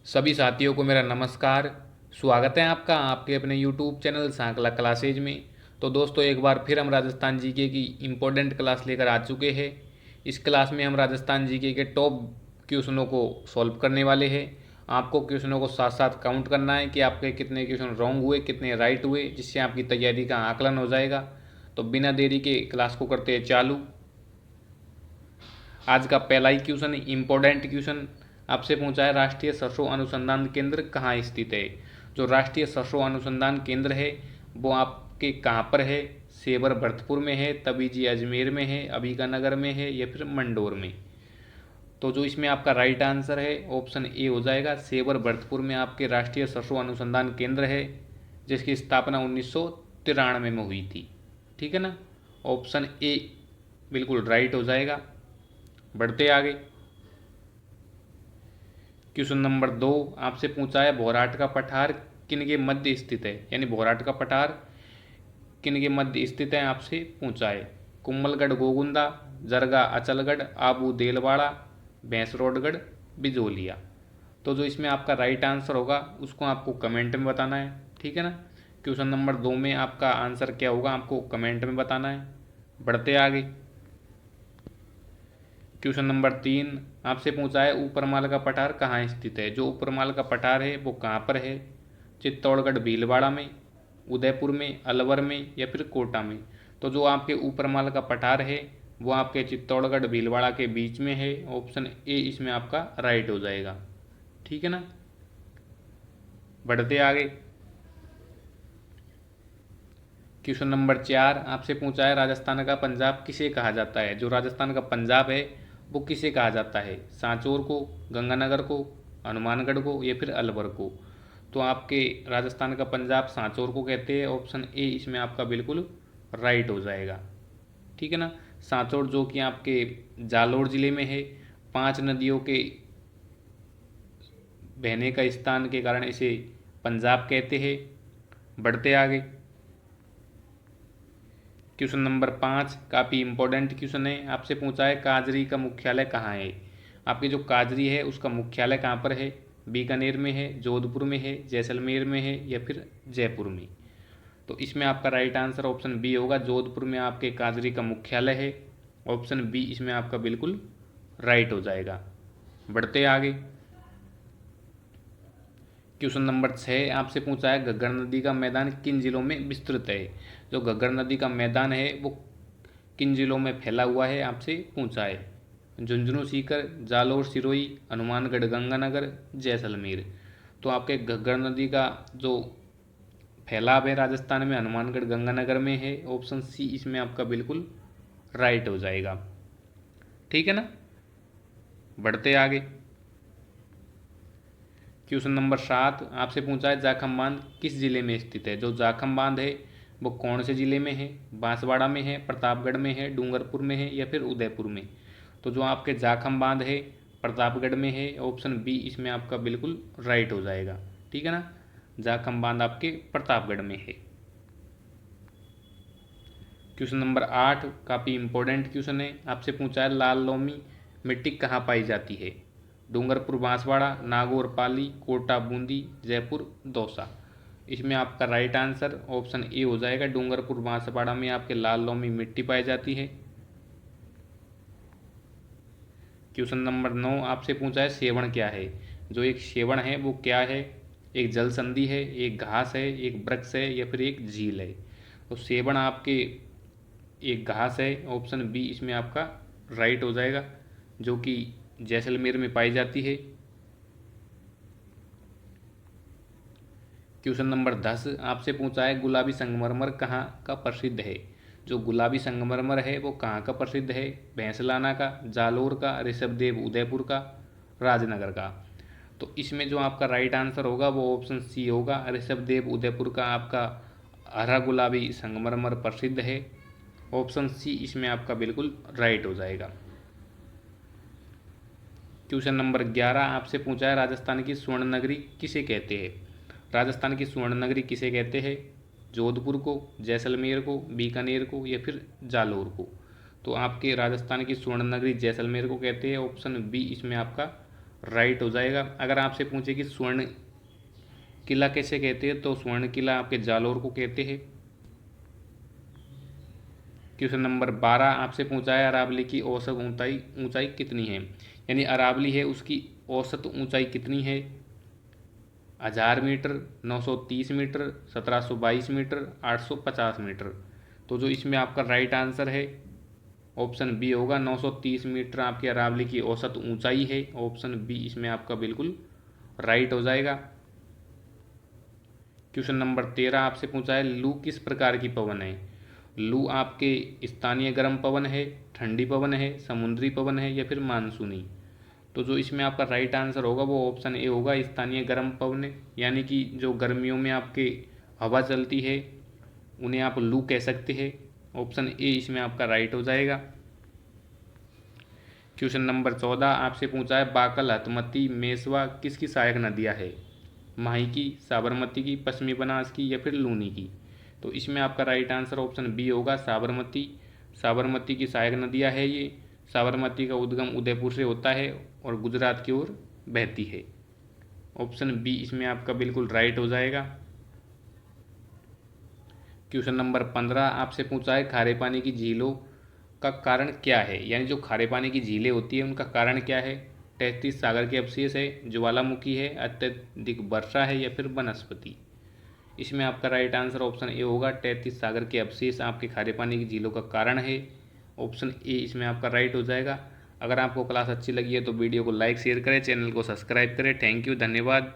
सभी साथियों को मेरा नमस्कार। स्वागत है आपका आपके अपने यूट्यूब चैनल सांकला क्लासेज में। तो दोस्तों, एक बार फिर हम राजस्थान जीके की इम्पोर्टेंट क्लास लेकर आ चुके हैं। इस क्लास में हम राजस्थान जीके के टॉप क्वेश्चनों को सॉल्व करने वाले हैं। आपको क्वेश्चनों को साथ साथ काउंट करना है कि आपके कितने क्वेश्चन रॉन्ग हुए, कितने राइट हुए, जिससे आपकी तैयारी का आकलन हो जाएगा। तो बिना देरी के क्लास को करते हैं चालू। आज का पहला ही क्वेश्चन, इम्पोर्टेंट क्वेश्चन आपसे पूछा है, राष्ट्रीय सरसों अनुसंधान केंद्र कहाँ स्थित है। जो राष्ट्रीय सरसों अनुसंधान केंद्र है वो आपके कहाँ पर है। सेवर भरतपुर में है, तबीजी अजमेर में है, अभिकानगर में है या फिर मंडोर में। तो जो इसमें आपका राइट आंसर है ऑप्शन ए हो जाएगा। सेवर भरतपुर में आपके राष्ट्रीय सरसों अनुसंधान केंद्र है, जिसकी स्थापना 1993 में हुई थी। ठीक है ना, ऑप्शन ए बिल्कुल राइट हो जाएगा। बढ़ते आगे। क्वेश्चन नंबर 2 आपसे पूछा है, भोराट का पठार किन के मध्य स्थित है। यानी भोराट का पठार किन के मध्य स्थित है आपसे पूछा है। कुम्भलगढ़ गोगुंदा, जरगा अचलगढ़, आबू देलवाड़ा, भैंसरोडगढ़, बिजोलिया। तो जो इसमें आपका राइट आंसर होगा उसको आपको कमेंट में बताना है। ठीक है ना, क्वेश्चन नंबर 2 में आपका आंसर क्या होगा आपको कमेंट में बताना है। बढ़ते आगे। क्वेश्चन नंबर 3 आपसे पूछा है, ऊपरमाल का पठार कहाँ स्थित है। जो ऊपरमाल का पठार है वो कहाँ पर है। चित्तौड़गढ़ भीलवाड़ा में, उदयपुर में, अलवर में या फिर कोटा में। तो जो आपके ऊपरमाल का पठार है वो आपके चित्तौड़गढ़ भीलवाड़ा के बीच में है। ऑप्शन ए इसमें आपका राइट हो जाएगा। ठीक है ना, बढ़ते आगे। क्वेश्चन नंबर 4 आपसे पूछा है, राजस्थान का पंजाब किसे कहा जाता है। जो राजस्थान का पंजाब है वो किसे कहा जाता है। सांचौर को, गंगानगर को, हनुमानगढ़ को या फिर अलवर को। तो आपके राजस्थान का पंजाब सांचौर को कहते हैं। ऑप्शन ए इसमें आपका बिल्कुल राइट हो जाएगा। ठीक है ना, सांचौर जो कि आपके जालोर जिले में है। 5 नदियों के बहने का स्थान के कारण इसे पंजाब कहते हैं। बढ़ते आगे। क्वेश्चन नंबर 5 काफ़ी इंपॉर्टेंट क्वेश्चन है। आपसे पूछा है, काजरी का मुख्यालय कहाँ है। आपकी जो काजरी है उसका मुख्यालय कहाँ पर है। बीकानेर में है, जोधपुर में है, जैसलमेर में है या फिर जयपुर में। तो इसमें आपका राइट आंसर ऑप्शन बी होगा। जोधपुर में आपके काजरी का मुख्यालय है। ऑप्शन बी इसमें आपका बिल्कुल राइट हो जाएगा। बढ़ते आगे। क्वेश्चन नंबर 6 आपसे पूछा है, घग्गर नदी का मैदान किन जिलों में विस्तृत है। जो घग्गर नदी का मैदान है वो किन जिलों में फैला हुआ है आपसे पूछा है। झुंझुनू सीकर, जालोर सिरोही, हनुमानगढ़ गंगानगर, जैसलमेर। तो आपके घग्गर नदी का जो फैलाव है राजस्थान में हनुमानगढ़ गंगानगर में है। ऑप्शन सी इसमें आपका बिल्कुल राइट हो जाएगा। ठीक है ना, बढ़ते आगे। क्वेश्चन नंबर 7 आपसे पूछा है, जाखम बांध किस जिले में स्थित है। जो जाखम बांध है वो कौन से जिले में है। बांसवाड़ा में है, प्रतापगढ़ में है, डूंगरपुर में है या फिर उदयपुर में। तो जो आपके जाखम बांध है प्रतापगढ़ में है। ऑप्शन बी इसमें आपका बिल्कुल राइट हो जाएगा। ठीक है ना, जाखम बांध आपके प्रतापगढ़ में है। क्वेश्चन नंबर 8 काफ़ी इंपॉर्टेंट क्वेश्चन है। आपसे पूछा है, लाल लोमी मिट्टी कहाँ पाई जाती है। डूंगरपुर बांसवाड़ा, नागौर पाली, कोटा बूंदी, जयपुर दौसा। इसमें आपका राइट आंसर ऑप्शन ए हो जाएगा। डूंगरपुर बांसवाड़ा में आपके लाल लोमी मिट्टी पाई जाती है। क्वेश्चन नंबर 9 आपसे पूछा है, सेवण क्या है। जो एक सेवण है वो क्या है। एक जल संधि है, एक घास है, एक वृक्ष है या फिर एक झील है। तो सेवण आपके एक घास है। ऑप्शन बी इसमें आपका राइट हो जाएगा, जो कि जैसलमेर में पाई जाती है। क्वेश्चन नंबर 10 आपसे पूछा है, गुलाबी संगमरमर कहाँ का प्रसिद्ध है। जो गुलाबी संगमरमर है वो कहाँ का प्रसिद्ध है। भैंसलाना का, जालोर का, ऋषभदेव उदयपुर का, राजनगर का। तो इसमें जो आपका राइट आंसर होगा वो ऑप्शन सी होगा। ऋषभदेव उदयपुर का आपका हरा गुलाबी संगमरमर प्रसिद्ध है। ऑप्शन सी इसमें आपका बिल्कुल राइट हो जाएगा। क्वेश्चन नंबर 11 आपसे पूछा है, राजस्थान की स्वर्ण नगरी किसे कहते हैं। राजस्थान की स्वर्ण नगरी किसे कहते हैं। जोधपुर को, जैसलमेर को, बीकानेर को या फिर जालोर को। तो आपके राजस्थान की स्वर्ण नगरी जैसलमेर को कहते हैं। ऑप्शन बी इसमें आपका राइट हो जाएगा। अगर आपसे पूछे कि स्वर्ण किला कैसे कहते हैं, तो स्वर्ण किला आपके जालौर को कहते हैं। क्वेश्चन नंबर 12 आपसे पूछा है अरावली की औसत ऊंचाई ऊंचाई कितनी है, यानी अरावली है उसकी औसत ऊंचाई कितनी है। 1000 मीटर, 930 मीटर, 1722 मीटर, 850 मीटर। तो जो इसमें आपका राइट आंसर है ऑप्शन बी होगा, 930 मीटर आपकी अरावली की औसत ऊंचाई है। ऑप्शन बी इसमें आपका बिल्कुल राइट हो जाएगा। क्वेश्चन नंबर 13 आपसे पूछा है लू किस प्रकार की पवन है। लू आपके स्थानीय गर्म पवन है, ठंडी पवन है, समुद्री पवन है या फिर मानसूनी। तो जो इसमें आपका राइट आंसर होगा वो ऑप्शन ए होगा, स्थानीय गर्म पवन, यानी कि जो गर्मियों में आपके हवा चलती है उन्हें आप लू कह सकते हैं। ऑप्शन ए इसमें आपका राइट हो जाएगा। क्वेश्चन नंबर 14 आपसे पूछा है बाकल, हथमती, मेसवा किसकी सहायक नदियाँ है। माही की, साबरमती की, पश्चिमी बनास की या फिर लूनी की। तो इसमें आपका राइट आंसर ऑप्शन बी होगा, साबरमती। साबरमती की सहायक नदियाँ है ये। साबरमती का उद्गम उदयपुर से होता है और गुजरात की ओर बहती है। ऑप्शन बी इसमें आपका बिल्कुल राइट हो जाएगा। क्वेश्चन नंबर 15 आपसे पूछा है खारे पानी की झीलों का कारण क्या है, यानी जो खारे पानी की झीलें होती है उनका कारण क्या है। 33 सागर के अवशेष है, ज्वालामुखी है, अत्यधिक वर्षा है या फिर वनस्पति। इसमें आपका राइट आंसर ऑप्शन ए होगा, 33 सागर के अवशेष आपके खारे पानी की झीलों का कारण है। ऑप्शन ए इसमें आपका राइट हो जाएगा। अगर आपको क्लास अच्छी लगी है तो वीडियो को लाइक शेयर करें, चैनल को सब्सक्राइब करें। थैंक यू, धन्यवाद।